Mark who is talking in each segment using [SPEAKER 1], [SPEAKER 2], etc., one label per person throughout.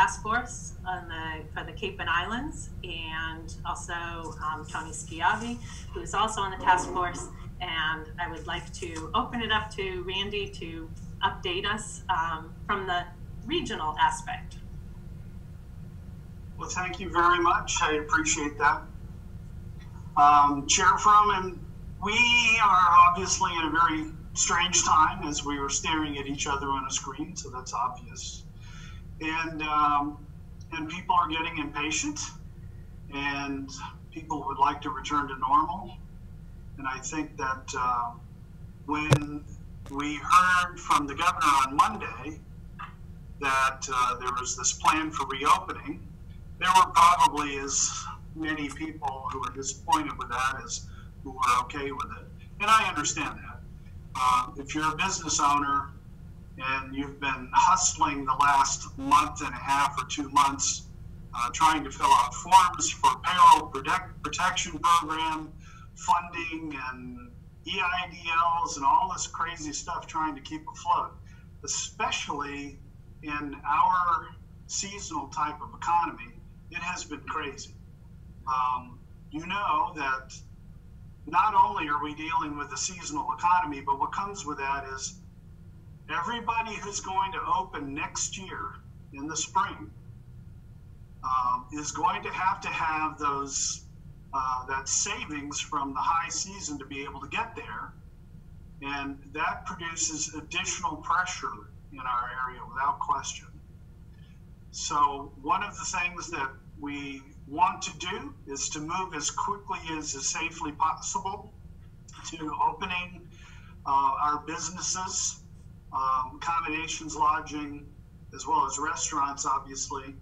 [SPEAKER 1] task force for the Cape and Islands, and also Tony Schiavi, who's also on the task force. And I would like to open it up to Randy to update us from the regional aspect.
[SPEAKER 2] Well, thank you very much. I appreciate that. Chair Froman, we are obviously in a very strange time as we were staring at each other on a screen, so that's obvious. And people are getting impatient, and people would like to return to normal. And I think that when we heard from the governor on Monday that there was this plan for reopening, there were probably as many people who were disappointed with that as who were okay with it. And I understand that. If you're a business owner and you've been hustling the last month and a half or 2 months trying to fill out forms for payroll protection program, funding, and EIDLs and all this crazy stuff trying to keep afloat, especially in our seasonal type of economy, it has been crazy. You know that not only are we dealing with the seasonal economy, but what comes with that is everybody who's going to open next year in the spring is going to have those that savings from the high season to be able to get there, and that produces additional pressure in our area without question. So one of the things that we want to do is to move as quickly as safely possible to opening our businesses, accommodations, lodging, as well as restaurants, obviously.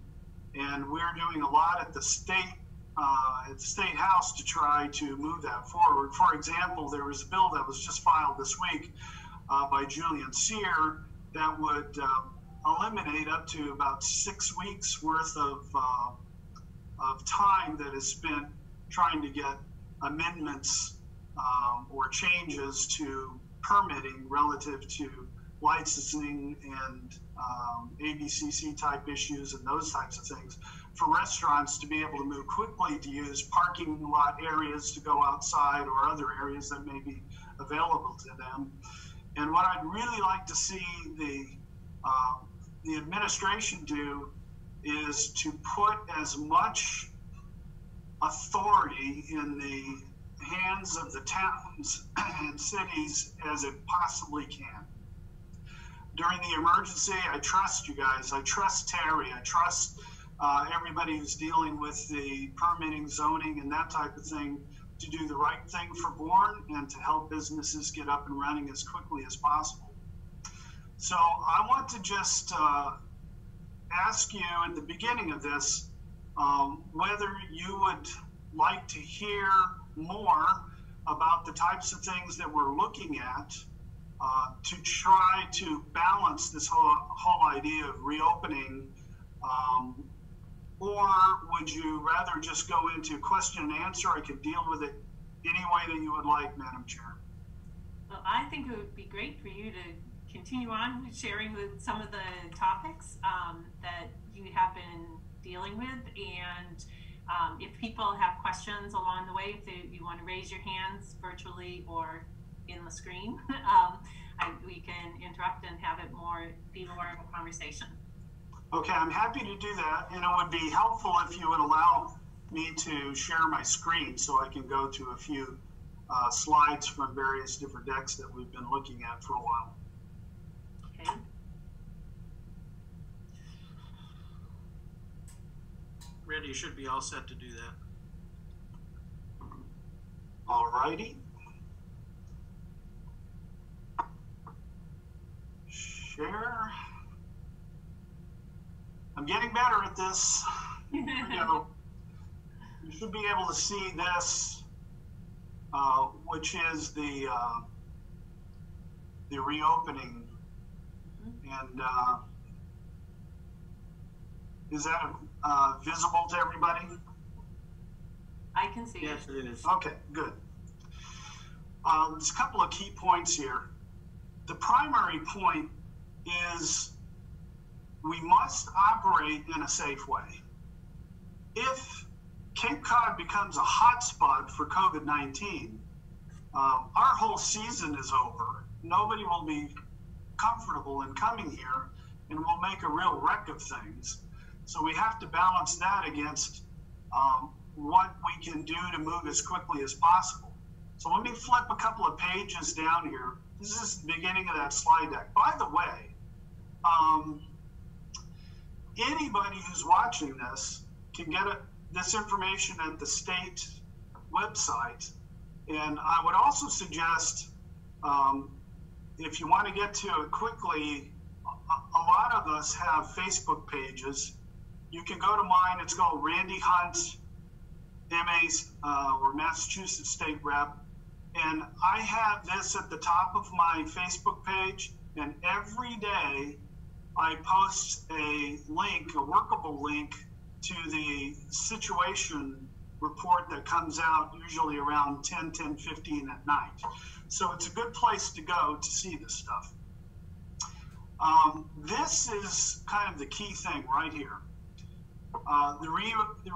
[SPEAKER 2] And we're doing a lot at the State House to try to move that forward. For example, there was a bill that was just filed this week by Julian Sear that would eliminate up to about 6 weeks worth of time that is spent trying to get amendments or changes to permitting relative to licensing and ABCC type issues and those types of things, for restaurants to be able to move quickly to use parking lot areas to go outside or other areas that may be available to them. And what I'd really like to see the administration do is to put as much authority in the hands of the towns and cities as it possibly can. During the emergency, I trust you guys. I trust Terry. I trust everybody who's dealing with the permitting, zoning, and that type of thing to do the right thing for Bourne and to help businesses get up and running as quickly as possible. So I want to just ask you at the beginning of this whether you would like to hear more about the types of things that we're looking at to try to balance this whole idea of reopening, or would you rather just go into question and answer? I could deal with it any way that you would like, Madam Chair.
[SPEAKER 1] Well, I think it would be great for you to continue on sharing with some of the topics that you have been dealing with, and if people have questions along the way, if you want to raise your hands virtually or in the screen, we can interrupt and have it be more of a conversation.
[SPEAKER 2] Okay, I'm happy to do that, and it would be helpful if you would allow me to share my screen so I can go to a few slides from various different decks that we've been looking at for a while.
[SPEAKER 1] Okay.
[SPEAKER 3] Randy, you should be all set to do that.
[SPEAKER 2] All righty. Share. I'm getting better at this. Here we go. You should be able to see this, which is the reopening. And is that visible to everybody?
[SPEAKER 1] I can see
[SPEAKER 3] yes,
[SPEAKER 1] it.
[SPEAKER 3] Yes, it is.
[SPEAKER 2] Okay, good. There's a couple of key points here. The primary point is we must operate in a safe way. If Cape Cod becomes a hotspot for COVID-19, our whole season is over. Nobody will be comfortable in coming here, and we'll make a real wreck of things. So we have to balance that against what we can do to move as quickly as possible. So let me flip a couple of pages down here. This is the beginning of that slide deck. By the way, anybody who's watching this can get this information at the state website. And I would also suggest, if you want to get to it quickly, a lot of us have Facebook pages. You can go to mine. It's called Randy Hunt, MA's or Massachusetts State Rep. And I have this at the top of my Facebook page. And every day I post a link, a workable link, to the situation report that comes out usually around 10:15 at night. So it's a good place to go to see this stuff. This is kind of the key thing right here. The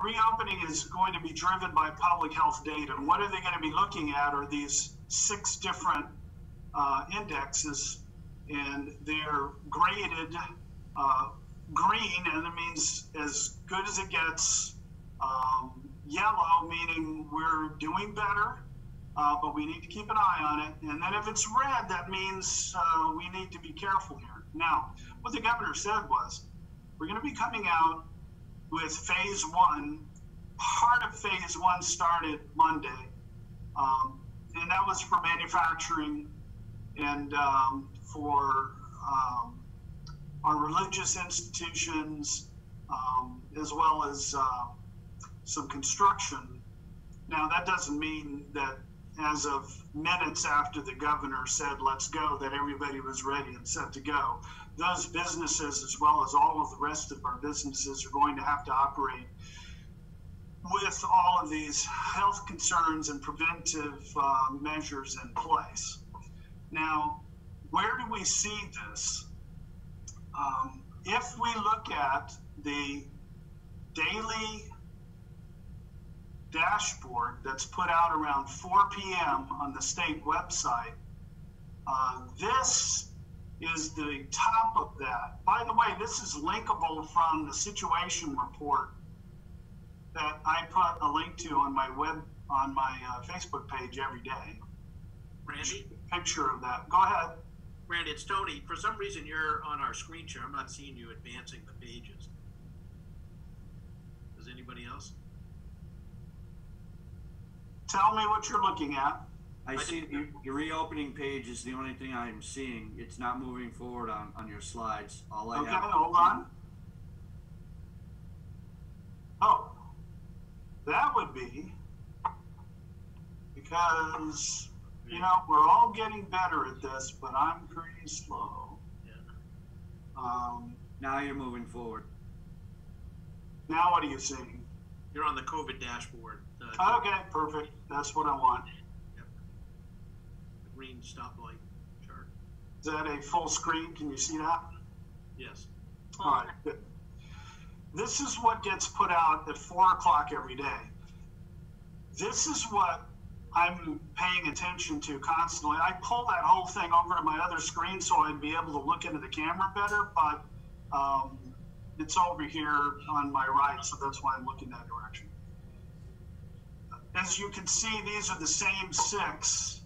[SPEAKER 2] reopening is going to be driven by public health data. And what are they going to be looking at are these 6 different indexes, and they're graded green, and it means as good as it gets. Yellow, meaning we're doing better, but we need to keep an eye on it. And then if it's red, that means we need to be careful here. Now, what the governor said was, we're going to be coming out with phase 1. Part of phase 1 started Monday, and that was for manufacturing and for our religious institutions, as well as some construction. Now, that doesn't mean that as of minutes after the governor said, let's go, that everybody was ready and set to go. Those businesses, as well as all of the rest of our businesses, are going to have to operate with all of these health concerns and preventive measures in place. Now, where do we see this? If we look at the daily dashboard that's put out around 4 p.m. on the state website, this is the top of that. By the way, this is linkable from the situation report that I put a link to on my Facebook page every day.
[SPEAKER 3] Randy?
[SPEAKER 2] Picture of that. Go ahead.
[SPEAKER 3] Randy, it's Tony. For some reason, you're on our screen share. I'm not seeing you advancing the pages. Does anybody else?
[SPEAKER 2] Tell me what you're looking at.
[SPEAKER 4] I see the reopening page is the only thing I'm seeing. It's not moving forward on your slides. All I
[SPEAKER 2] Okay,
[SPEAKER 4] have.
[SPEAKER 2] hold on. Oh, that would be because, you know, we're all getting better at this, but I'm pretty slow.
[SPEAKER 3] Yeah.
[SPEAKER 4] Now you're moving forward.
[SPEAKER 2] Now what are you seeing?
[SPEAKER 3] You're on the COVID dashboard.
[SPEAKER 2] Okay, perfect. That's what I want.
[SPEAKER 3] Yep. The green stoplight chart.
[SPEAKER 2] Is that a full screen? Can you see that?
[SPEAKER 3] Yes.
[SPEAKER 2] All right, good. This is what gets put out at 4 o'clock every day. This is what I'm paying attention to constantly. I pull that whole thing over to my other screen so I'd be able to look into the camera better, but it's over here on my right, so that's why I'm looking that direction. As you can see, these are the same 6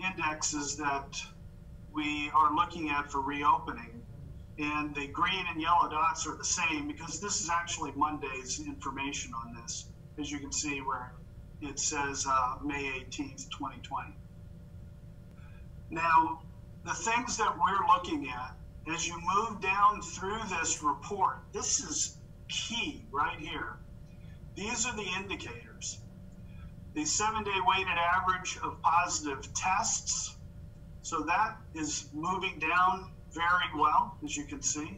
[SPEAKER 2] indexes that we are looking at for reopening. And the green and yellow dots are the same because this is actually Monday's information on this, as you can see where it says May 18th, 2020. Now, the things that we're looking at, as you move down through this report, this is key right here. These are the indicators. The 7-day weighted average of positive tests. So that is moving down very well, as you can see.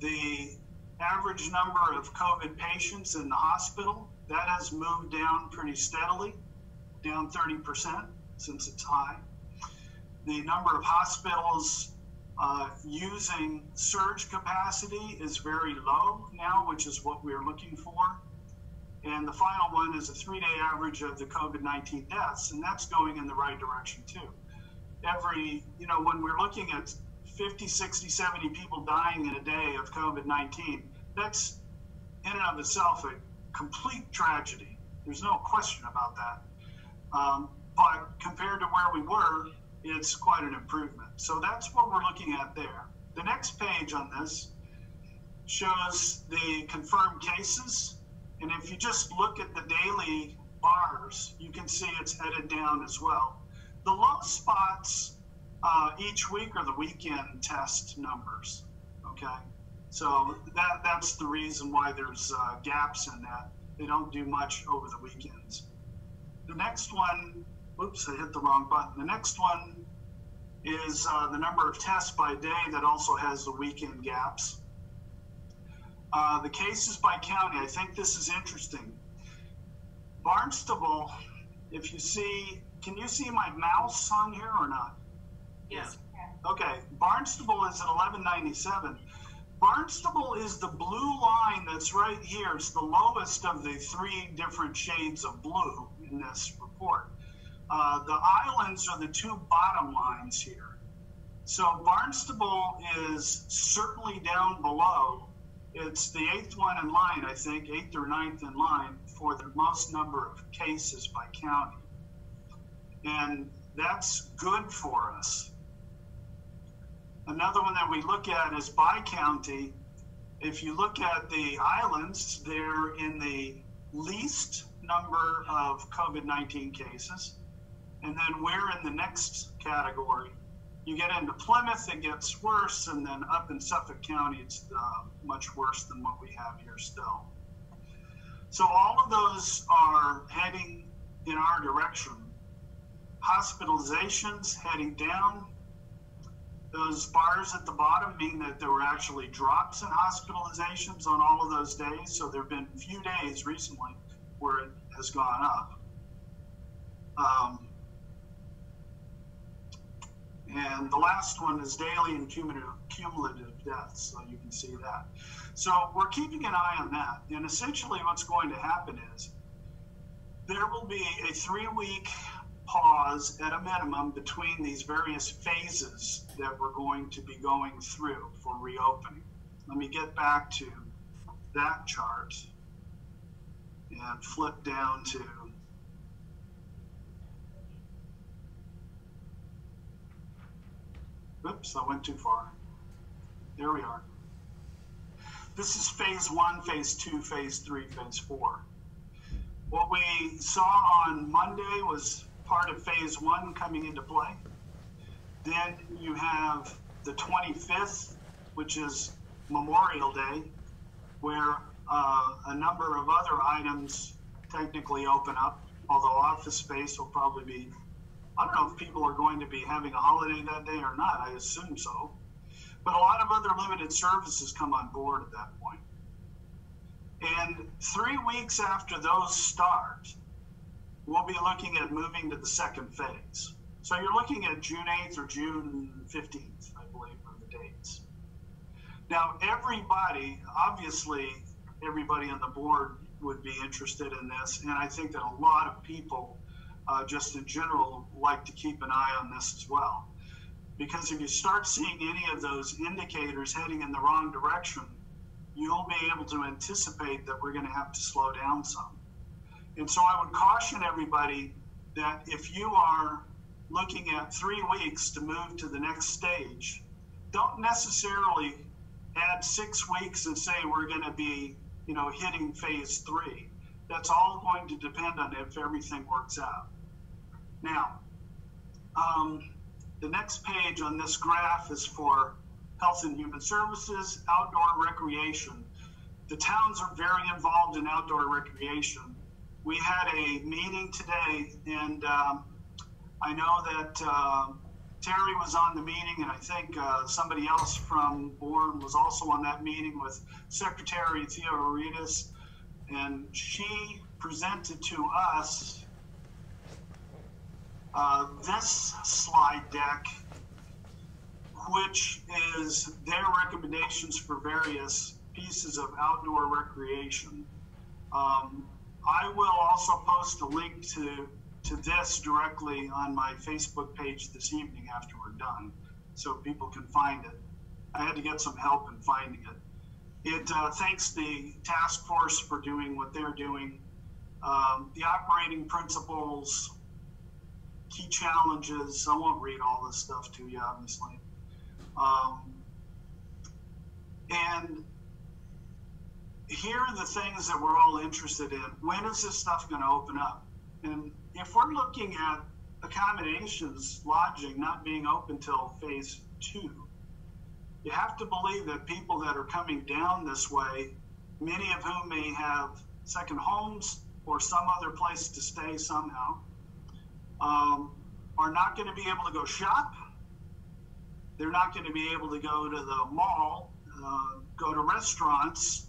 [SPEAKER 2] The average number of COVID patients in the hospital, that has moved down pretty steadily, down 30% since it's high. The number of hospitals using surge capacity is very low now, which is what we're looking for. And the final one is a 3-day average of the COVID-19 deaths, and that's going in the right direction too. When we're looking at 50, 60, 70 people dying in a day of COVID-19, that's in and of itself a complete tragedy. There's no question about that. But compared to where we were, it's quite an improvement. So that's what we're looking at there. The next page on this shows the confirmed cases. And if you just look at the daily bars, you can see it's headed down as well. The low spots each week are the weekend test numbers, okay? So that's the reason why there's gaps in that. They don't do much over the weekends. The next one, oops, I hit the wrong button. The next one is the number of tests by day that also has the weekend gaps. The cases by county, I think this is interesting. Barnstable, if you see, can you see my mouse on here or not?
[SPEAKER 1] Yes.
[SPEAKER 2] Okay, Barnstable is at 1197. Barnstable is the blue line that's right here. It's the lowest of the 3 different shades of blue in this report. The islands are the 2 bottom lines here. So Barnstable is certainly down below. It's the 8th one in line, I think, 8th or 9th in line for the most number of cases by county. And that's good for us. Another one that we look at is by county. If you look at the islands, they're in the least number of COVID-19 cases. And then we're in the next category. You get into Plymouth, it gets worse, and then up in Suffolk County, it's much worse than what we have here still. So all of those are heading in our direction. Hospitalizations heading down. Those bars at the bottom mean that there were actually drops in hospitalizations on all of those days. So there have been a few days recently where it has gone up. And the last one is daily and cumulative deaths, so you can see that. So we're keeping an eye on that. And essentially what's going to happen is there will be a 3-week pause at a minimum between these various phases that we're going to be going through for reopening. Let me get back to that chart and flip down to oops, I went too far. There we are. This is phase 1, phase 2, phase 3, phase 4. What we saw on Monday was part of phase 1 coming into play. Then you have the 25th, which is Memorial Day, where a number of other items technically open up, although office space will probably be, I don't know if people are going to be having a holiday that day or not, I assume so. But a lot of other limited services come on board at that point. And 3 weeks after those start, we'll be looking at moving to the second phase. So you're looking at June 8th or June 15th, I believe, are the dates. Now, everybody, obviously, everybody on the board would be interested in this, and I think that a lot of people just in general like to keep an eye on this as well. Because if you start seeing any of those indicators heading in the wrong direction, you'll be able to anticipate that we're going to have to slow down some. And so I would caution everybody that if you are looking at 3 weeks to move to the next stage, don't necessarily add 6 weeks and say we're going to be, hitting phase 3. That's all going to depend on if everything works out. Now, the next page on this graph is for Health and Human Services, outdoor recreation. The towns are very involved in outdoor recreation. We had a meeting today, and I know that Terry was on the meeting, and I think somebody else from Bourne was also on that meeting with Secretary Theodoridis, and she presented to us this slide deck, which is their recommendations for various pieces of outdoor recreation. I will also post a link to this directly on my Facebook page this evening after we're done, so people can find it. I had to get some help in finding it. It thanks the task force for doing what they're doing. The operating principles, key challenges, I won't read all this stuff to you, obviously. And here are the things that we're all interested in. When is this stuff going to open up? And if we're looking at accommodations, lodging not being open till phase 2, you have to believe that people that are coming down this way, many of whom may have second homes or some other place to stay somehow, are not going to be able to go shop. They're not going to be able to go to the mall, go to restaurants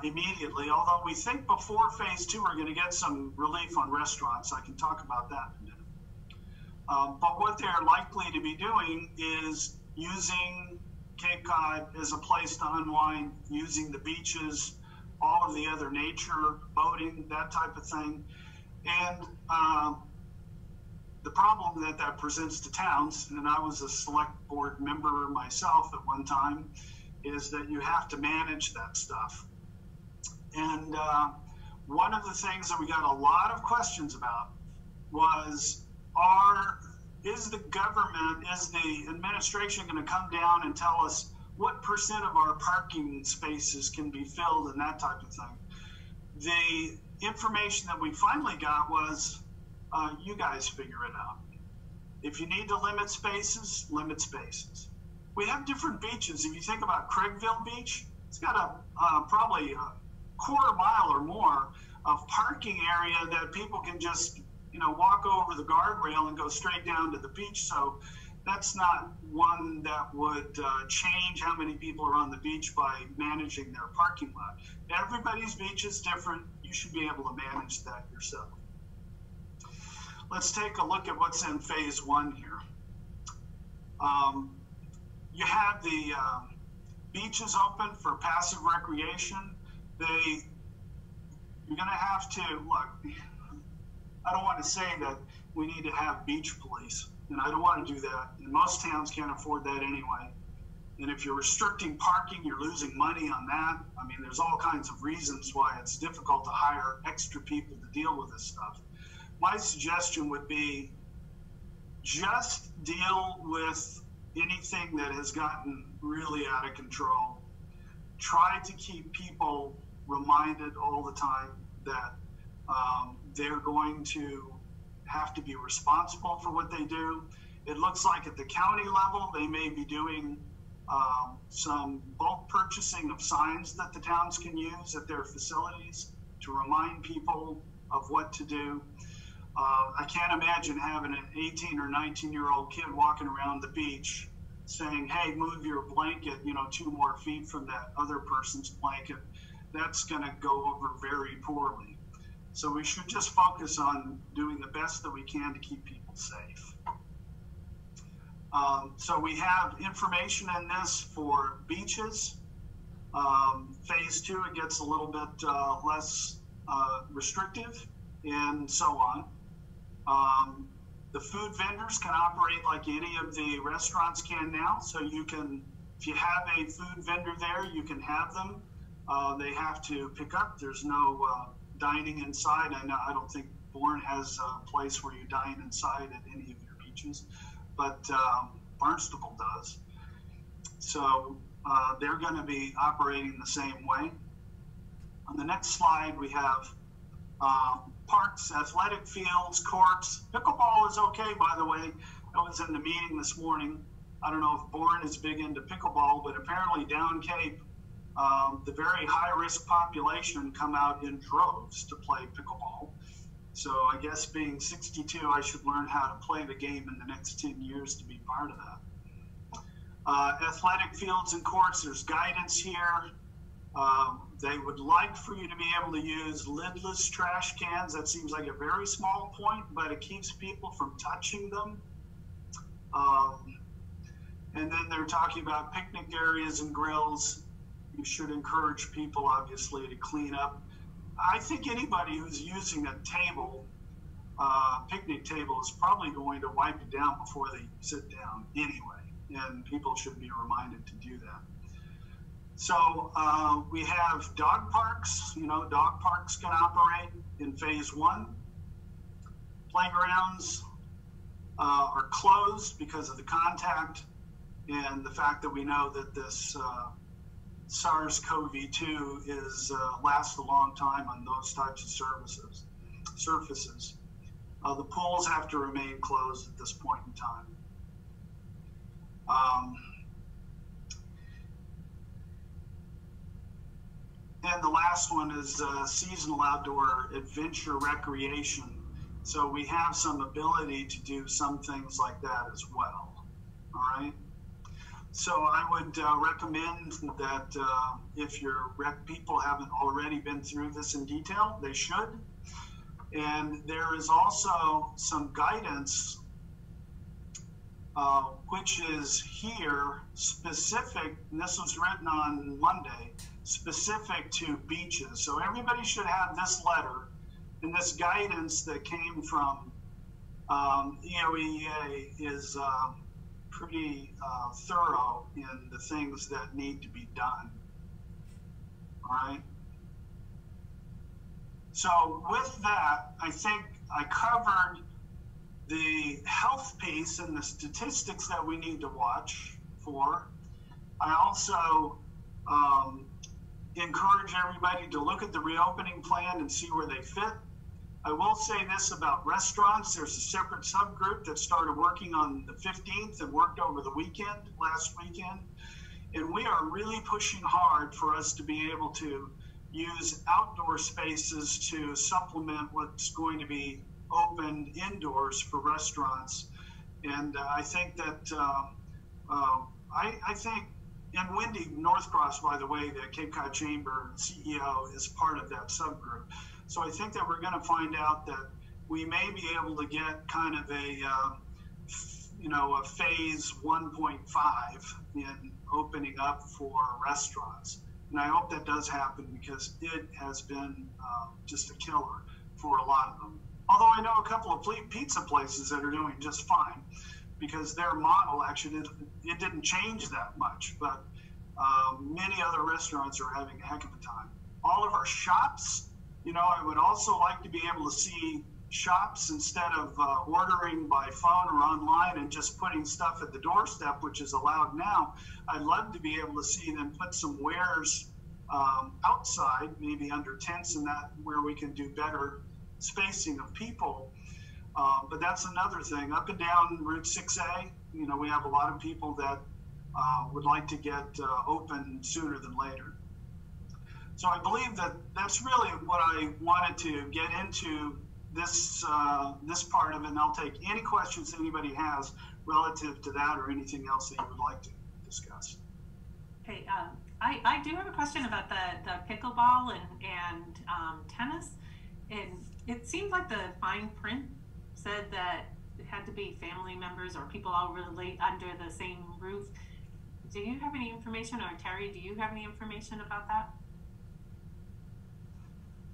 [SPEAKER 2] immediately, although we think before phase 2 we're going to get some relief on restaurants. I can talk about that in a minute. But what they're likely to be doing is using Cape Cod as a place to unwind, using the beaches, all of the other nature, boating, that type of thing. And the problem that presents to towns, and I was a select board member myself at one time, is that you have to manage that stuff. And one of the things that we got a lot of questions about was, is the government, is the administration going to come down and tell us what % of our parking spaces can be filled and that type of thing? The information that we finally got was, you guys figure it out. If you need to limit spaces, limit spaces. We have different beaches. If you think about Craigville Beach, it's got probably a quarter mile or more of parking area that people can just, walk over the guardrail and go straight down to the beach. So that's not one that would change how many people are on the beach by managing their parking lot. Everybody's beach is different. You should be able to manage that yourself. Let's take a look at what's in phase 1 here. You have the beaches open for passive recreation. You're going to have to, look, I don't want to say that we need to have beach police, and I don't want to do that. And most towns can't afford that anyway. And if you're restricting parking, you're losing money on that. I mean, there's all kinds of reasons why it's difficult to hire extra people to deal with this stuff. My suggestion would be just deal with anything that has gotten really out of control. Try to keep people reminded all the time that they're going to have to be responsible for what they do. It looks like at the county level, they may be doing some bulk purchasing of signs that the towns can use at their facilities to remind people of what to do. I can't imagine having an 18 or 19-year-old kid walking around the beach saying, hey, move your blanket, 2 more feet from that other person's blanket. That's going to go over very poorly. So we should just focus on doing the best that we can to keep people safe. So we have information in this for beaches. Phase 2, it gets a little bit less restrictive, and so on. The food vendors can operate like any of the restaurants can now. So you can, if you have a food vendor there, you can have them. They have to pick up. There's no dining inside. I don't think Bourne has a place where you dine inside at any of your beaches, but Barnstable does. So they're going to be operating the same way. On the next slide, we have parks, athletic fields, courts. Pickleball is okay, by the way. I was in the meeting this morning. I don't know if Bourne is big into pickleball, but apparently down Cape, the very high-risk population come out in droves to play pickleball. So I guess being 62, I should learn how to play the game in the next 10 years to be part of that. Athletic fields and courts, there's guidance here. They would like for you to be able to use lidless trash cans. That seems like a very small point, but it keeps people from touching them. And then they're talking about picnic areas and grills. You should encourage people, obviously, to clean up. I think anybody who's using a table, picnic table, is probably going to wipe it down before they sit down anyway. And people should be reminded to do that. So we have dog parks. Dog parks can operate in phase 1. Playgrounds are closed because of the contact and the fact that we know that this SARS-CoV-2 lasts a long time on those types of surfaces. The pools have to remain closed at this point in time. And the last one is seasonal outdoor adventure recreation. So we have some ability to do some things like that as well. All right. So I would recommend that if your rec people haven't already been through this in detail, they should. And there is also some guidance, which is here specific, and this was written on Monday, specific to beaches. So everybody should have this letter and this guidance that came from EOEA is pretty thorough in the things that need to be done. All right. So with that, I think I covered the health piece and the statistics that we need to watch for. I also encourage everybody to look at the reopening plan and see where they fit. I will say this about restaurants. There's a separate subgroup that started working on the 15th and worked over the last weekend. And we are really pushing hard for us to be able to use outdoor spaces to supplement what's going to be opened indoors for restaurants. And I think that, I think, and Wendy Northcross, by the way, the Cape Cod Chamber CEO, is part of that subgroup. So I think that we're going to find out that we may be able to get kind of a phase 1.5 in opening up for restaurants. And I hope that does happen because it has been just a killer for a lot of them. Although I know a couple of pizza places that are doing just fine because their model actually it didn't change that much, but many other restaurants are having a heck of a time. All of our shops, I would also like to be able to see shops instead of ordering by phone or online and just putting stuff at the doorstep, which is allowed now. I'd love to be able to see them put some wares outside, maybe under tents and that, where we can do better spacing of people. But that's another thing. Up and down Route 6A, we have a lot of people that would like to get open sooner than later. So I believe that that's really what I wanted to get into this part of it, and I'll take any questions anybody has relative to that or anything else that you would like to discuss.
[SPEAKER 1] Okay, I do have a question about the pickleball and tennis. And it seemed like the fine print said that it had to be family members or people all relate under the same roof. Do you have any information, or Terry, do you have any information about that?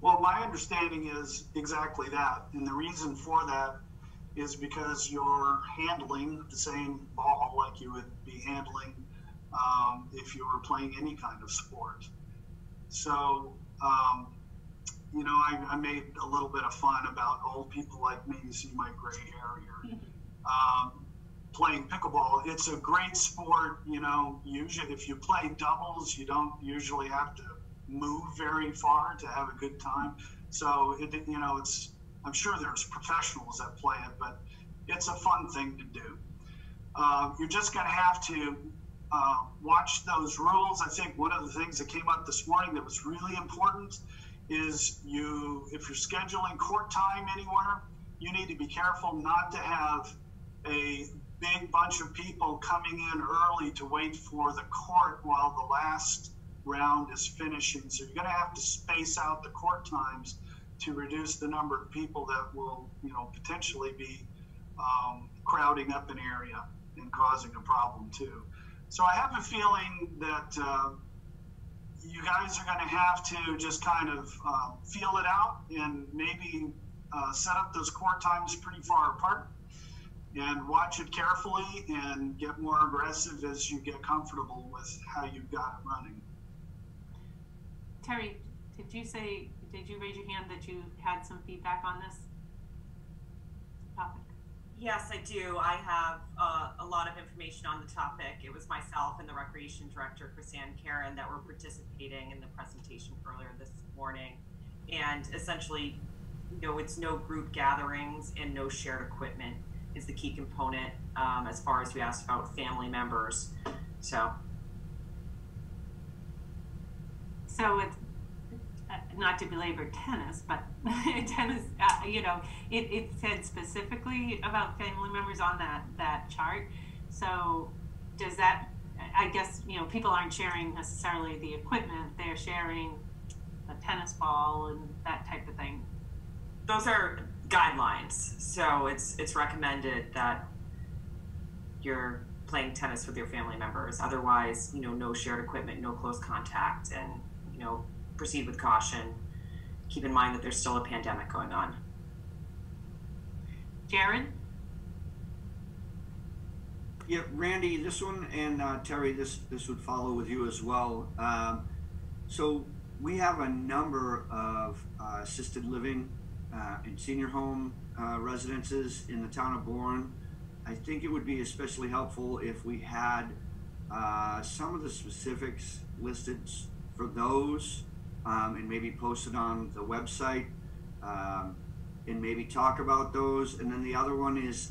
[SPEAKER 2] Well, my understanding is exactly that. And the reason for that is because you're handling the same ball like you would be handling if you were playing any kind of sport. So, I made a little bit of fun about old people like me. You see my gray hair here. Playing pickleball. It's a great sport. Usually if you play doubles, you don't usually have to move very far to have a good time. So I'm sure there's professionals that play it, but it's a fun thing to do. You're just going to have to watch those rules. I think one of the things that came up this morning that was really important is if you're scheduling court time anywhere, you need to be careful not to have a big bunch of people coming in early to wait for the court while the last round is finishing. So you're going to have to space out the court times to reduce the number of people that will, potentially be crowding up an area. and causing a problem too. So I have a feeling that you guys are going to have to just kind of feel it out and maybe set up those court times pretty far apart and watch it carefully and get more aggressive as you get comfortable with how you've got it running.
[SPEAKER 1] Terry, did you raise your hand that you had some feedback on this topic?
[SPEAKER 5] Yes, I do. I have a lot of information on the topic. It was myself and the Recreation Director, Chrisanne Karen, that were participating in the presentation earlier this morning. And essentially, it's no group gatherings and no shared equipment is the key component as far as you asked about family members. So
[SPEAKER 1] it's not to belabor tennis, but tennis, it said specifically about family members on that chart. So does that, I guess, people aren't sharing necessarily the equipment, they're sharing the tennis ball and that type of thing.
[SPEAKER 5] Those are guidelines. So it's recommended that you're playing tennis with your family members. Otherwise, no shared equipment, no close contact, and, proceed with caution. Keep in mind that there's still a pandemic going on.
[SPEAKER 1] Jared?
[SPEAKER 4] Yeah, Randy, this one, and Terry, this would follow with you as well. So we have a number of assisted living and senior home residences in the town of Bourne. I think it would be especially helpful if we had some of the specifics listed for those and maybe posted on the website and maybe talk about those. And then the other one is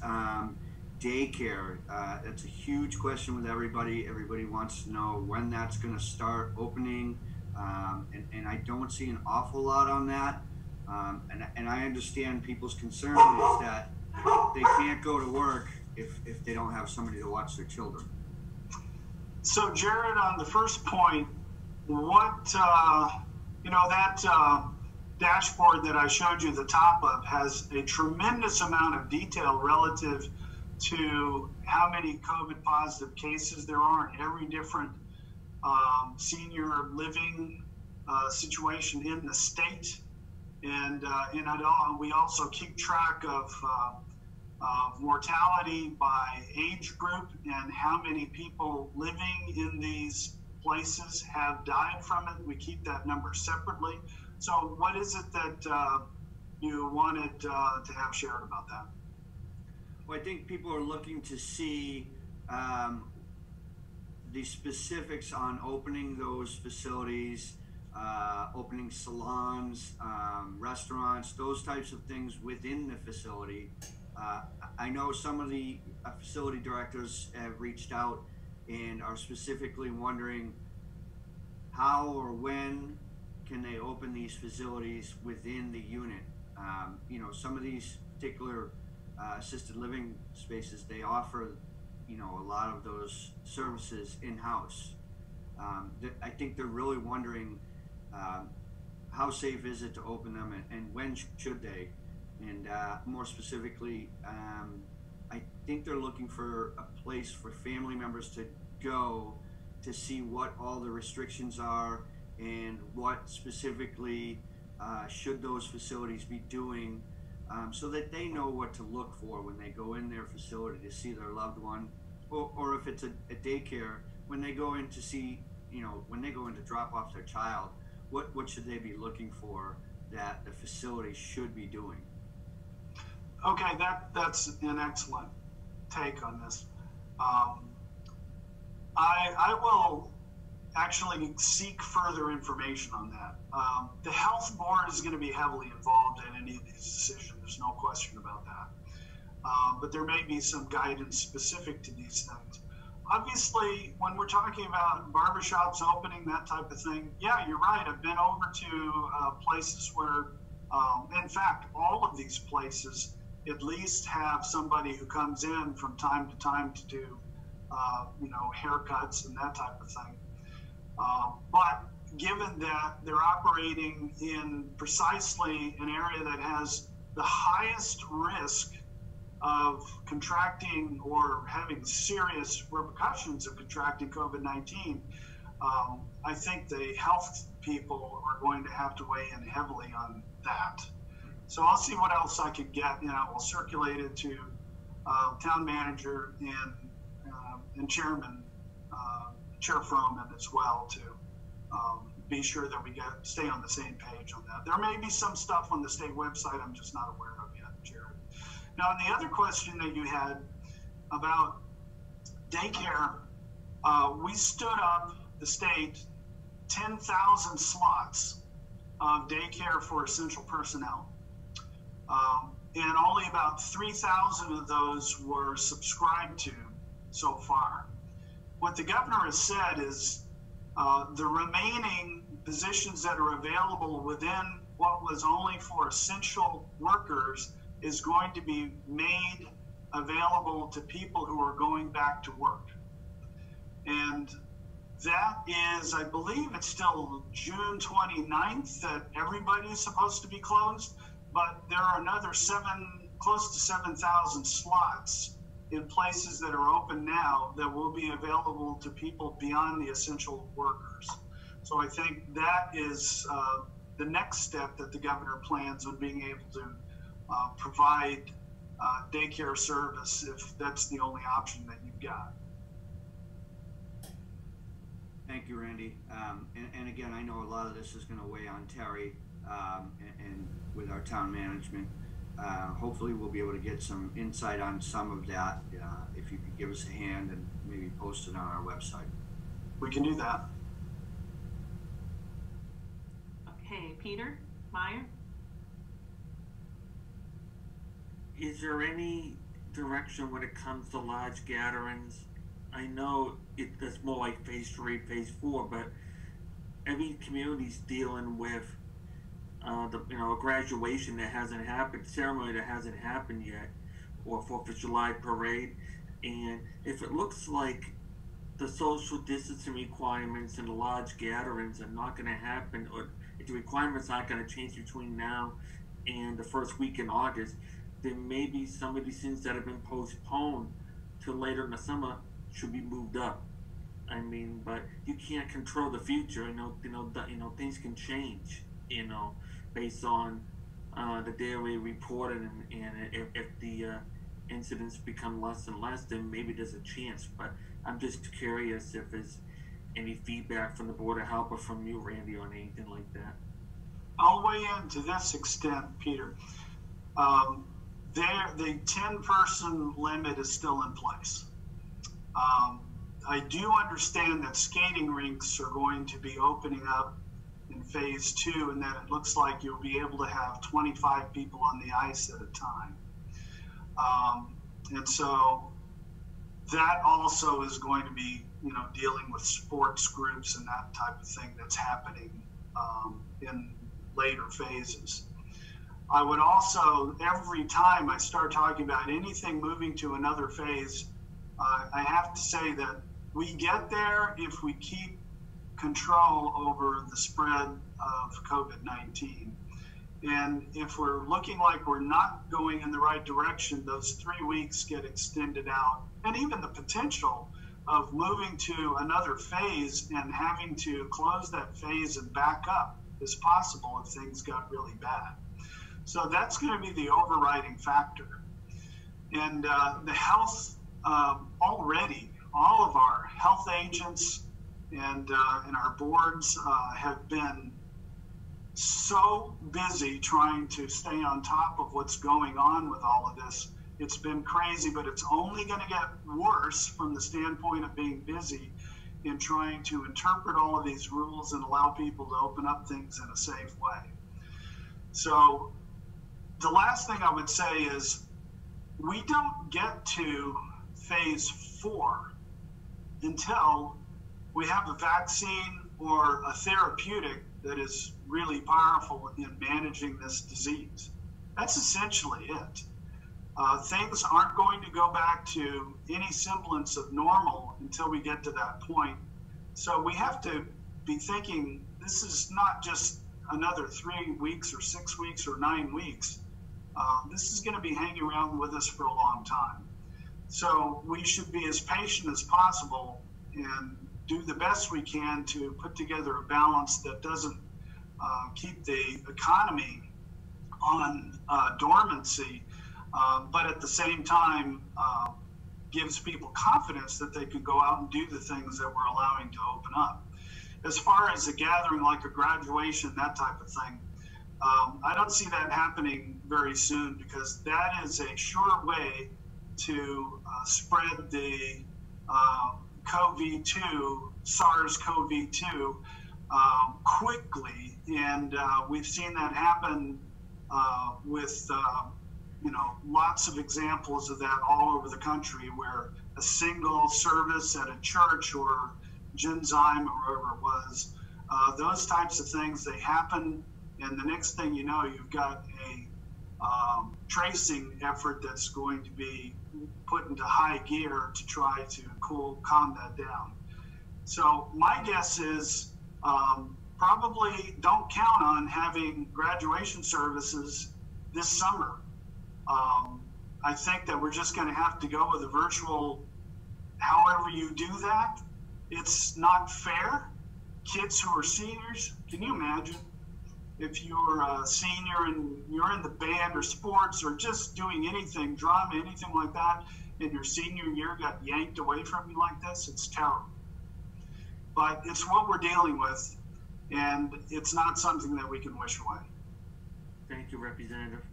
[SPEAKER 4] daycare. That's a huge question with everybody. Everybody wants to know when that's going to start opening. And I don't see an awful lot on that. And I understand people's concern is that they can't go to work if they don't have somebody to watch their children.
[SPEAKER 2] So Jared, on the first point, what, that dashboard that I showed you the top of has a tremendous amount of detail relative to how many COVID positive cases there are in every different senior living situation in the state. And we also keep track of mortality by age group and how many people living in these places have died from it. We keep that number separately. So what is it that you wanted to have shared about that?
[SPEAKER 4] Well, I think people are looking to see the specifics on opening those facilities, opening salons, restaurants, those types of things within the facility. I know some of the facility directors have reached out and are specifically wondering how or when can they open these facilities within the unit. Some of these particular assisted living spaces, they offer, a lot of those services in-house. I think they're really wondering how safe is it to open them and when should they? And more specifically, I think they're looking for a place for family members to go to see what all the restrictions are and what specifically should those facilities be doing so that they know what to look for when they go in their facility to see their loved one, or if it's a daycare, when they go in to see, when they go in to drop off their child, what should they be looking for that the facility should be doing?
[SPEAKER 2] Okay, that's an excellent take on this. I will actually seek further information on that. The health board is going to be heavily involved in any of these decisions. There's no question about that. But there may be some guidance specific to these things. Obviously, when we're talking about barbershops opening, that type of thing, yeah, you're right. I've been over to places where, in fact, all of these places at least have somebody who comes in from time to time to do, haircuts and that type of thing. But given that they're operating in precisely an area that has the highest risk of contracting or having serious repercussions of contracting COVID-19, I think the health people are going to have to weigh in heavily on that. So I'll see what else I could get, and I will circulate it to town manager and chairman, Chair Froman as well, to be sure that we stay on the same page on that. There may be some stuff on the state website I'm just not aware of yet, Jared. Now, the other question that you had about daycare, we stood up the state 10,000 slots of daycare for essential personnel. And only about 3,000 of those were subscribed to so far. What the governor has said is the remaining positions that are available within what was only for essential workers is going to be made available to people who are going back to work. And that is, I believe it's still June 29th that everybody's supposed to be closed, but there are another close to 7,000 slots in places that are open now that will be available to people beyond the essential workers. So I think that is the next step that the governor plans on being able to provide daycare service if that's the only option that you've got.
[SPEAKER 4] Thank you, Randy. And again, I know a lot of this is going to weigh on Terry and with our town management. Hopefully we'll be able to get some insight on some of that if you could give us a hand and maybe post it on our website.
[SPEAKER 2] We can do that.
[SPEAKER 1] Okay, Peter Meyer?
[SPEAKER 6] Is there any direction when it comes to large gatherings? I know it's more like phase 3, phase 4, but every community's dealing with a graduation that hasn't happened, ceremony that hasn't happened yet, or 4th of July parade. And if it looks like the social distancing requirements and the large gatherings are not going to happen, or if the requirements aren't going to change between now and the first week in August, then maybe some of these things that have been postponed to later in the summer should be moved up. I mean, but you can't control the future. Things can change. Based on the daily reporting, and if the incidents become less and less, then maybe there's a chance. But I'm just curious if there's any feedback from the Board of Health or from you, Randy, on anything like that.
[SPEAKER 2] I'll weigh in to this extent, Peter. The 10-person limit is still in place. I do understand that skating rinks are going to be opening up in phase 2, and that it looks like you'll be able to have 25 people on the ice at a time. And so that also is going to be, dealing with sports groups and that type of thing that's happening in later phases. I would also, every time I start talking about anything moving to another phase, I have to say that we get there if we keep control over the spread of COVID-19. And if we're looking like we're not going in the right direction, those 3 weeks get extended out. And even the potential of moving to another phase and having to close that phase and back up is possible if things got really bad. So that's going to be the overriding factor. And the health, already, all of our health agents and our boards have been so busy trying to stay on top of what's going on with all of this. It's been crazy, but it's only going to get worse from the standpoint of being busy in trying to interpret all of these rules and allow people to open up things in a safe way. So the last thing I would say is we don't get to phase 4 until we have a vaccine or a therapeutic that is really powerful in managing this disease. That's essentially it. Things aren't going to go back to any semblance of normal until we get to that point. So we have to be thinking this is not just another 3 weeks or 6 weeks or 9 weeks. this is going to be hanging around with us for a long time. So we should be as patient as possible and do the best we can to put together a balance that doesn't keep the economy on dormancy, but at the same time gives people confidence that they could go out and do the things that we're allowing to open up. As far as a gathering like a graduation, that type of thing, I don't see that happening very soon, because that is a sure way to spread the SARS-CoV-2 quickly, and we've seen that happen with lots of examples of that all over the country, where a single service at a church or Genzyme or wherever it was, those types of things, they happen, and the next thing you know, you've got a tracing effort that's going to be put into high gear to try to calm that down. So my guess is probably don't count on having graduation services this summer. I think that we're just going to have to go with a virtual, however you do that. It's not fair. Kids who are seniors, can you imagine if you're a senior and you're in the band or sports or just doing anything, drama, anything like that, and your senior year got yanked away from you like this? It's terrible. But it's what we're dealing with, and it's not something that we can wish away.
[SPEAKER 6] Thank you, Representative.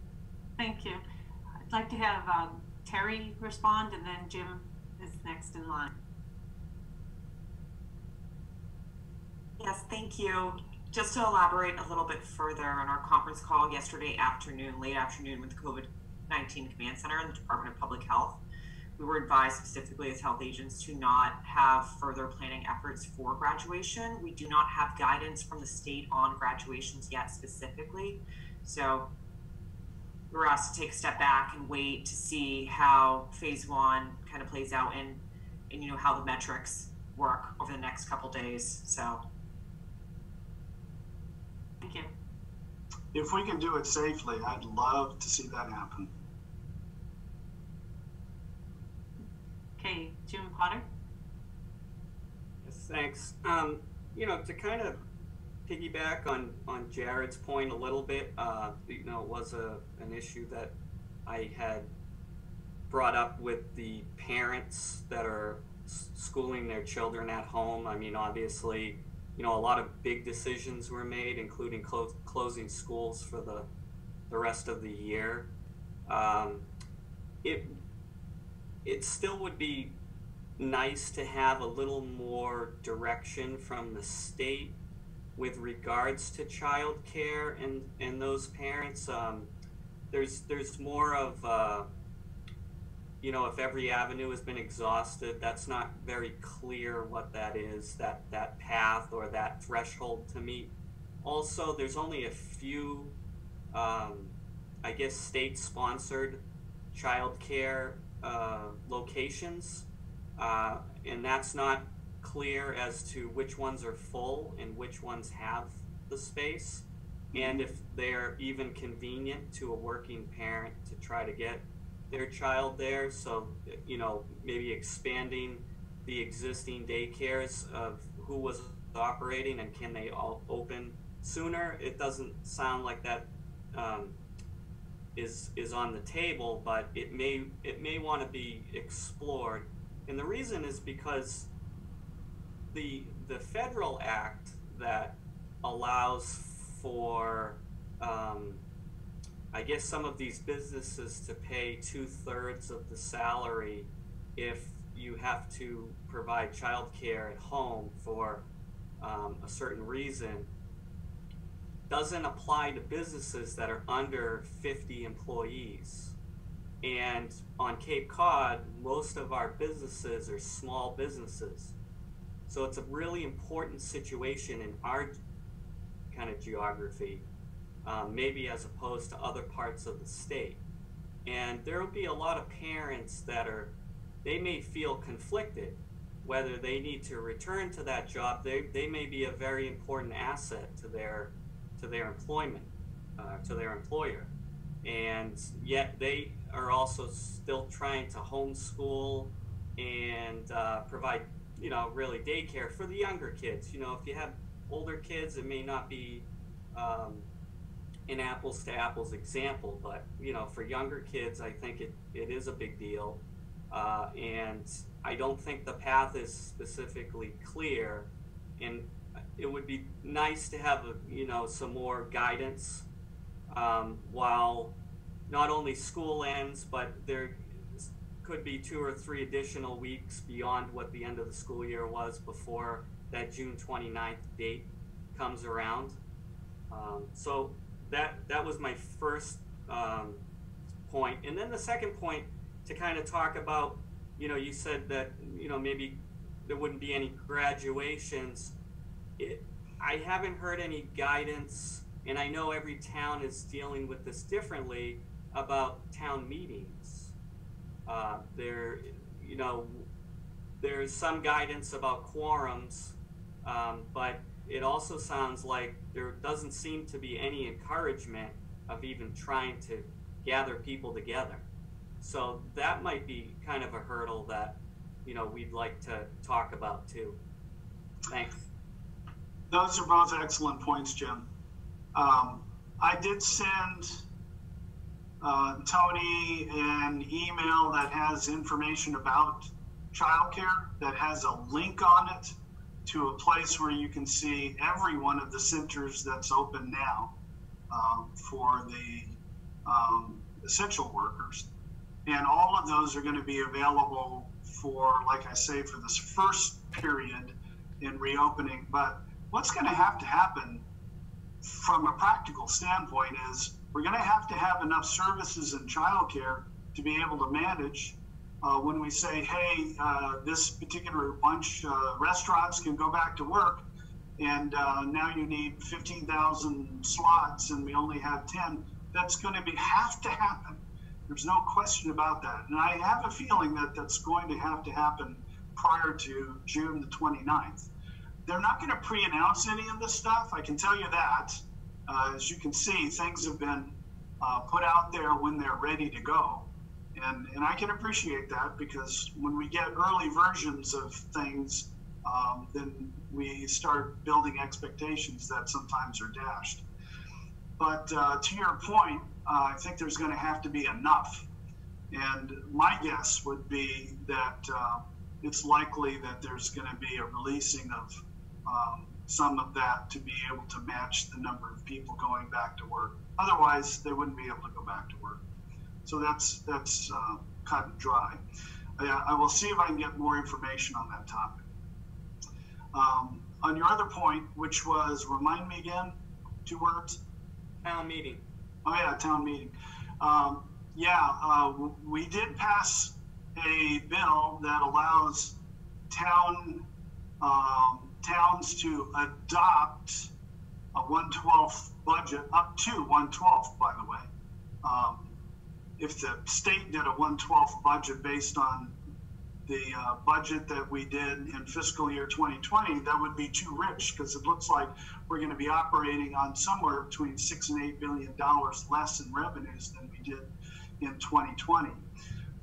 [SPEAKER 1] Thank you. I'd like to have Terry respond, and then Jim is next in line.
[SPEAKER 5] Yes, thank you. Just to elaborate a little bit further, on our conference call yesterday afternoon, late afternoon, with the COVID-19 Command Center and the Department of Public Health, we were advised specifically as health agents to not have further planning efforts for graduation. We do not have guidance from the state on graduations yet specifically. So we were asked to take a step back and wait to see how phase one kind of plays out and how the metrics work over the next couple days. So thank you.
[SPEAKER 2] If we can do it safely, I'd love to see that happen.
[SPEAKER 1] Okay, Jim Potter.
[SPEAKER 7] Yes, thanks. To kind of piggyback on Jared's point a little bit, it was an issue that I had brought up with the parents that are schooling their children at home. I mean, obviously, a lot of big decisions were made, including closing schools for the rest of the year. It still would be nice to have a little more direction from the state with regards to childcare and those parents. There's more of if every avenue has been exhausted, that's not very clear what that is, that path or that threshold to meet. Also, there's only a few, state-sponsored childcare locations, and that's not clear as to which ones are full and which ones have the space, and if they're even convenient to a working parent to try to get their child there. So maybe expanding the existing daycares of who was operating and can they all open sooner. It doesn't sound like that is on the table, but it may want to be explored. And the reason is because the federal act that allows for some of these businesses to pay 2/3 of the salary if you have to provide childcare at home for a certain reason, doesn't apply to businesses that are under 50 employees. And on Cape Cod, most of our businesses are small businesses. So it's a really important situation in our kind of geography, maybe as opposed to other parts of the state. And there will be a lot of parents they may feel conflicted whether they need to return to that job. They may be a very important asset to their employment, to their employer. and yet they are also still trying to homeschool and provide, really daycare for the younger kids. If you have older kids, it may not be an apples to apples example, but for younger kids, I think it is a big deal, and I don't think the path is specifically clear, and it would be nice to have some more guidance while not only school ends, but there could be 2 or 3 additional weeks beyond what the end of the school year was before that June 29th date comes around. So that was my first point. And then the second point, to kind of talk about, you said that, maybe there wouldn't be any graduations. I haven't heard any guidance, and I know every town is dealing with this differently, about town meetings. There's some guidance about quorums, but it also sounds like there doesn't seem to be any encouragement of even trying to gather people together. So that might be kind of a hurdle that, we'd like to talk about too. Thanks.
[SPEAKER 2] Those are both excellent points, Jim. I did send Tony an email that has information about childcare, that has a link on it to a place where you can see every one of the centers that's open now for the essential workers. And all of those are going to be available for, like I say, for this first period in reopening. But what's going to happen from a practical standpoint is we're going to have enough services in childcare to be able to manage when we say, hey, this particular bunch restaurants can go back to work, and now you need 15,000 slots and we only have 10. That's going to have to happen. There's no question about that. And I have a feeling that that's going to happen prior to June the 29th. They're not going to pre-announce any of this stuff, I can tell you that. As you can see, things have been put out there when they're ready to go. And I can appreciate that, because when we get early versions of things, then we start building expectations that sometimes are dashed. But to your point, I think there's going to have to be enough. And my guess would be that it's likely that there's going to be a releasing of some of that to be able to match the number of people going back to work. Otherwise, they wouldn't be able to go back to work. So that's cut and dry. I will see if I can get more information on that topic. On your other point, which was, remind me again, 2 words?
[SPEAKER 7] Town meeting.
[SPEAKER 2] Oh yeah, town meeting. We did pass a bill that allows towns to adopt a 1/12 budget, up to 1/12, by the way. If the state did a 1/12 budget based on the budget that we did in fiscal year 2020, that would be too rich, because it looks like we're going to be operating on somewhere between $6 and $8 billion less in revenues than we did in 2020.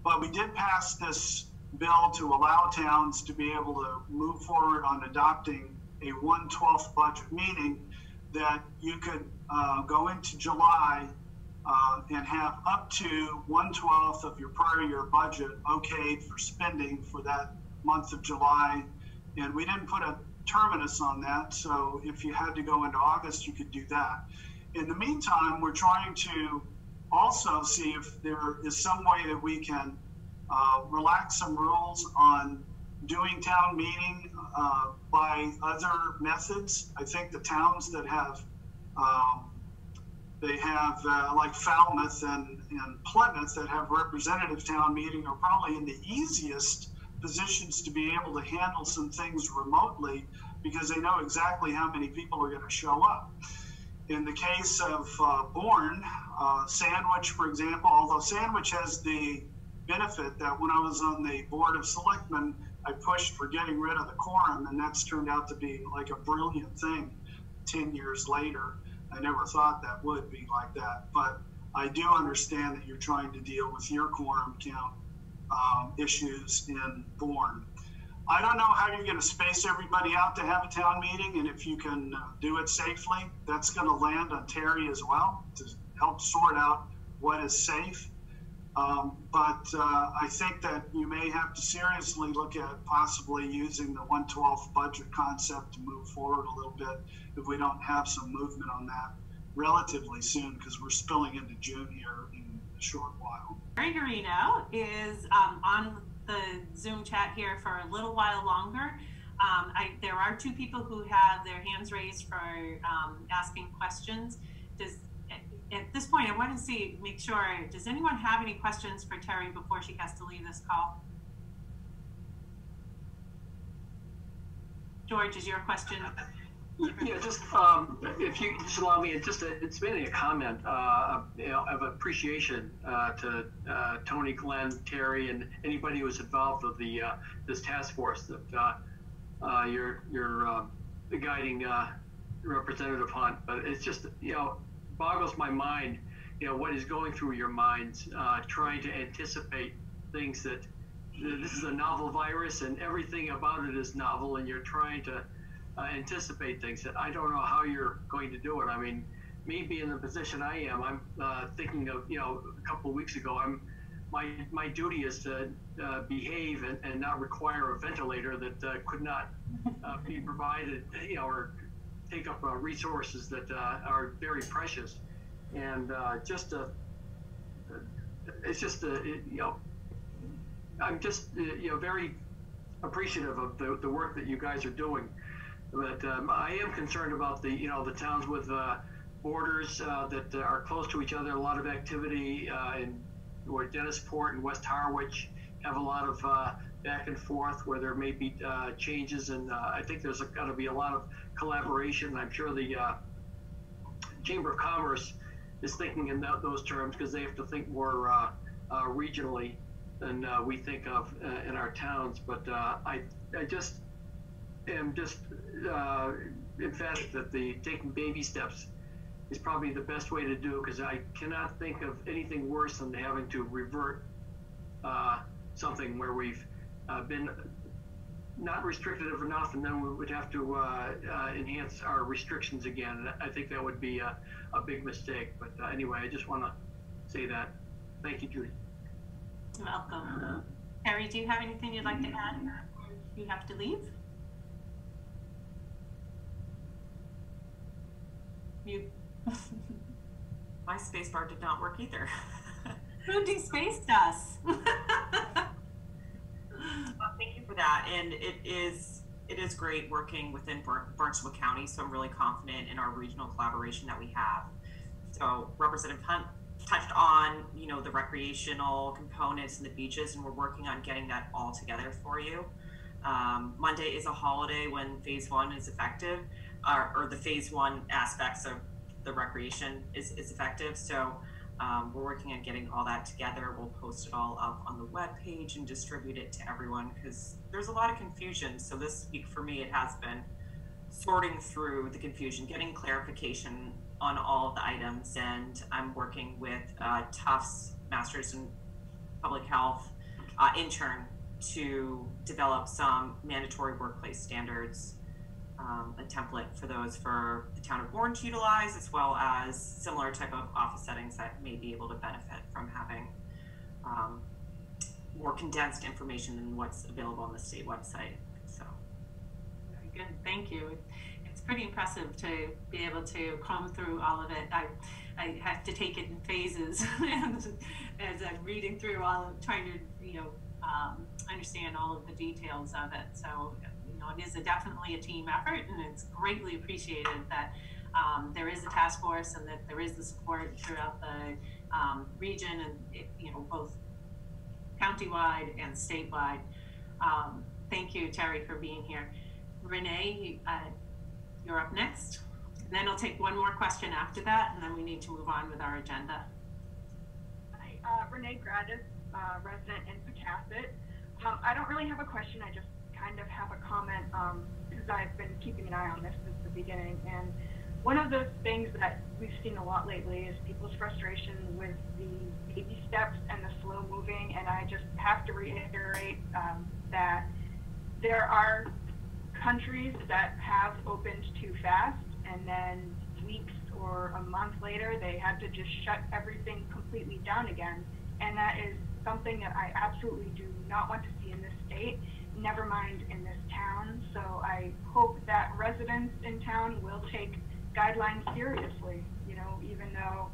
[SPEAKER 2] But we did pass this bill to allow towns to be able to move forward on adopting a 1/12 budget, meaning that you could go into July and have up to 1/12 of your prior year budget okayed for spending for that month of July. And we didn't put a terminus on that, so if you had to go into August, you could do that. In the meantime, we're trying to also see if there is some way that we can relax some rules on doing town meeting by other methods. I think the towns that have like Falmouth and Plymouth that have representative town meeting are probably in the easiest positions to be able to handle some things remotely, because they know exactly how many people are going to show up. In the case of Bourne, Sandwich, for example, although Sandwich has the benefit that when I was on the Board of Selectmen, I pushed for getting rid of the quorum, and that's turned out to be like a brilliant thing 10 years later. I never thought that would be like that. But I do understand that you're trying to deal with your quorum count issues in Bourne. I don't know how you're going to space everybody out to have a town meeting, and if you can do it safely, that's going to land on Terry as well to help sort out what is safe. But I think that you may have to seriously look at possibly using the 1/12 budget concept to move forward a little bit if we don't have some movement on that relatively soon, because we're spilling into June here in a short while.
[SPEAKER 1] Terry Garino is on the Zoom chat here for a little while longer. There are two people who have their hands raised for asking questions. At this point, I want to make sure, does anyone have any questions for Terry before she has to leave this call? George, is your question?
[SPEAKER 8] Yeah, just if you just allow me, it's mainly a comment of appreciation to Tony, Glenn, Terry, and anybody who was involved with this task force that you're the guiding Representative Hunt. But it's just, boggles my mind, what is going through your minds, trying to anticipate things that this is a novel virus and everything about it is novel, and you're trying to anticipate things that I don't know how you're going to do it. I mean, me being in the position I am, I'm thinking of, a couple of weeks ago, my duty is to behave and not require a ventilator that could not be provided, or take up resources that are very precious. And it's just, I'm just, very appreciative of the work that you guys are doing. But I am concerned about the towns with borders that are close to each other. A lot of activity where Dennisport and West Harwich have a lot of back and forth where there may be changes, and I think there's got to be a lot of collaboration. I'm sure the Chamber of Commerce is thinking in those terms, because they have to think more regionally than we think of in our towns. But I just am emphatic that taking baby steps is probably the best way to do, because I cannot think of anything worse than having to revert something where we've been not restrictive enough, and then we would have to enhance our restrictions again. I think that would be a big mistake. But anyway, I just want to say that. Thank you, Judy.
[SPEAKER 1] You're welcome. Harry, do you have anything you'd like to add? You have to leave?
[SPEAKER 5] My space bar did not work either.
[SPEAKER 1] Who despaced us?
[SPEAKER 5] Well, thank you for that. And it is great working within Barnstable County, so I'm really confident in our regional collaboration that we have. So Representative Hunt touched on, the recreational components and the beaches, and we're working on getting that all together for you. Monday is a holiday when phase 1 is effective, or the phase 1 aspects of the recreation is effective. So we're working on getting all that together. We'll post it all up on the webpage and distribute it to everyone, because there's a lot of confusion. So this week for me, it has been sorting through the confusion, getting clarification on all of the items. And I'm working with Tufts Masters in Public Health intern to develop some mandatory workplace standards, a template for those for the town of Bourne to utilize, as well as similar type of office settings that may be able to benefit from having more condensed information than what's available on the state website. So,
[SPEAKER 1] very good, thank you. It's pretty impressive to be able to comb through all of it. I have to take it in phases as I'm reading through trying to understand all of the details of it. So it is definitely a team effort, and it's greatly appreciated that there is a task force and that there is the support throughout the region, and both countywide and statewide. Thank you, Terry, for being here. Renee, you're up next. And then I'll take one more question after that, and then we need to move on with our agenda.
[SPEAKER 9] Hi, Renee Gradis, resident in Pecasset. I don't really have a question. I just kind of have a comment, because I've been keeping an eye on this since the beginning. And one of the things that we've seen a lot lately is people's frustration with the baby steps and the slow moving. And I just have to reiterate that there are countries that have opened too fast, and then weeks or a month later, they had to just shut everything completely down again. And that is something that I absolutely do not want to see in this state, never mind in this town. So I hope that residents in town will take guidelines seriously, you know, even though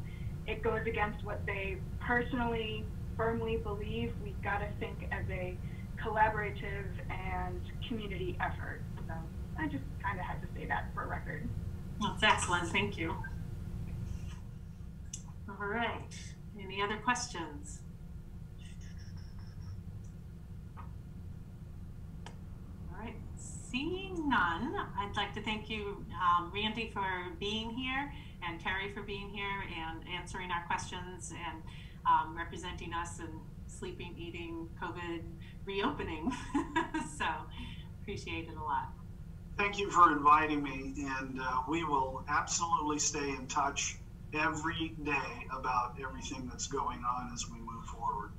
[SPEAKER 9] it goes against what they personally firmly believe. We've got to think as a collaborative and community effort. So I just kind of had to say that for record.
[SPEAKER 1] That's excellent, thank you. All right, any other questions? All right, seeing none, I'd like to thank you, Randy, for being here, and Terry for being here and answering our questions and representing us in sleeping, eating, COVID reopening. So appreciate it a lot.
[SPEAKER 2] Thank you for inviting me, and we will absolutely stay in touch every day about everything that's going on as we move forward.